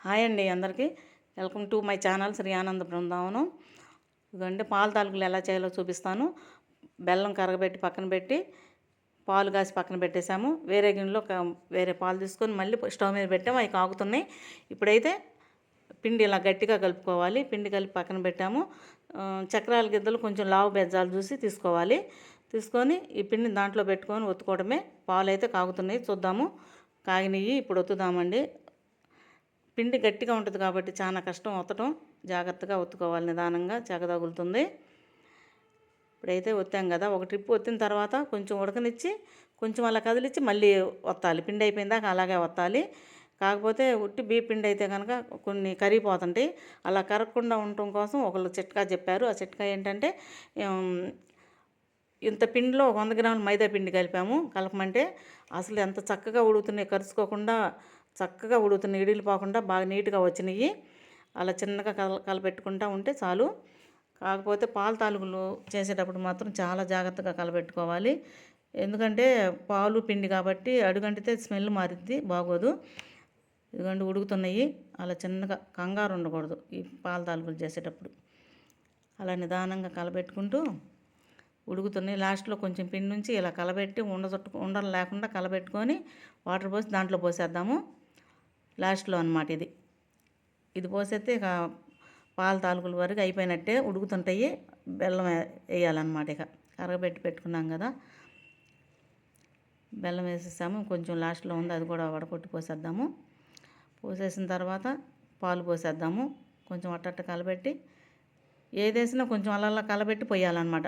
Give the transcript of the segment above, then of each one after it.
Hi అండి అందరికీ. Welcome to my channel Sri Ananda Brindavanam. ఇదిగోండి పాల తాలికలు ఎలా చేయాలో చూపిస్తాను. బెల్లం కరగబెట్టి పక్కన పెట్టి పాలు కాసి పక్కన పెట్టేసాము. వేరే గిన్నెలో వేరే పాలు తీసుకొని మళ్ళీ స్టవ్ మీద పెట్టాము. అవి కాగుతున్నాయి. ఇప్పుడైతే పిండి ఇలా గట్టిగా కలుపుకోవాలి. పిండి కలిపి పక్కన పెట్టాము. చక్రాల గిద్దలు కొంచెం లావు బెజ్జాలు చూసి తీసుకోవాలి. తీసుకొని ఈ పిండిని దాంట్లో పెట్టుకొని ఒత్తుకోవడమే. పాలు అయితే కాగుతున్నాయి, చూద్దాము. కాగినవి ఇప్పుడు ఒత్తుదామండి. పిండి గట్టిగా ఉంటుంది కాబట్టి చాలా కష్టం ఒత్తడం. జాగ్రత్తగా ఒత్తుకోవాలి, నిదానంగా చెగ తగులుతుంది. ఇప్పుడైతే ఒత్తాం కదా, ఒక ట్రిప్ ఒత్తిన తర్వాత కొంచెం ఉడకనిచ్చి కొంచెం అలా కదిలిచ్చి మళ్ళీ ఒత్తాలి. పిండి అయిపోయిందాక అలాగే ఒత్తాలి. కాకపోతే ఉట్టి బియ్య పిండి అయితే కనుక కొన్ని కరిగిపోతుంటాయి. అలా కరగకుండా ఉండటం కోసం ఒకళ్ళు చిట్కా చెప్పారు. ఆ చిట్కా ఏంటంటే, ఇంత పిండిలో 100 గ్రాముల మైదా పిండి కలిపాము. కలపమంటే అసలు ఎంత చక్కగా ఉడుకుతున్నాయి, కరుచుకోకుండా చక్కగా ఉడుకుతున్నాయి, ఇడిలిపోకుండా బాగా నీట్గా వచ్చినాయి. అలా చిన్నగా కలపెట్టుకుంటూ ఉంటే చాలు. కాకపోతే పాల తాలికలు చేసేటప్పుడు మాత్రం చాలా జాగ్రత్తగా కలపెట్టుకోవాలి. ఎందుకంటే పాలు పిండి కాబట్టి అడుగంటితే స్మెల్ మారిద్ది, బాగోదు. ఇదిగోండి ఉడుకుతున్నాయి. అలా చిన్నగా కంగారు ఉండకూడదు ఈ పాల తాలికలు చేసేటప్పుడు. అలా నిదానంగా కలపెట్టుకుంటూ ఉడుకుతున్నాయి. లాస్ట్లో కొంచెం పిండి నుంచి ఇలా కలబెట్టి ఉండలు లేకుండా కలబెట్టుకొని వాటర్ పోసి దాంట్లో పోసేద్దాము. లాస్ట్లో అన్నమాట ఇది పోసేస్తే ఇక పాల తాలికల వరకు అయిపోయినట్టే. ఉడుకుతుంటాయి. బెల్లం వేయాలన్నమాట. ఇక కరగబెట్టి పెట్టుకున్నాం కదా, బెల్లం వేసేసాము. కొంచెం లాస్ట్లో ఉంది, అది కూడా వడకొట్టి పోసేద్దాము. పోసేసిన తర్వాత పాలు పోసేద్దాము. కొంచెం అట్టట్ట కలబెట్టి ఏదేసినా కొంచెం అలా కలబెట్టి పోయాలన్నమాట.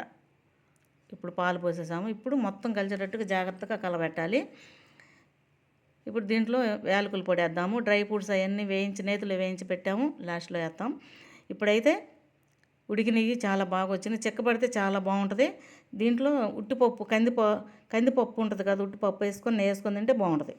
ఇప్పుడు పాలు పోసేసాము. ఇప్పుడు మొత్తం కలిసేటట్టుగా జాగ్రత్తగా కలబెట్టాలి. ఇప్పుడు దీంట్లో యాలకుల పొడి వేద్దాము. డ్రై ఫ్రూట్స్ అవన్నీ వేయించి నేతిలో వేయించి పెట్టాము, లాస్ట్లో వేస్తాం. ఇప్పుడైతే ఉడికినవి చాలా బాగా వచ్చినాయి. చిక్కబడితే చాలా బాగుంటుంది. దీంట్లో ఉట్టిపప్పు కందిపప్పు ఉంటుంది కదా, ఉట్టిపప్పు వేసుకొని నెయ్యి వేసుకొని తింటే బాగుంటుంది.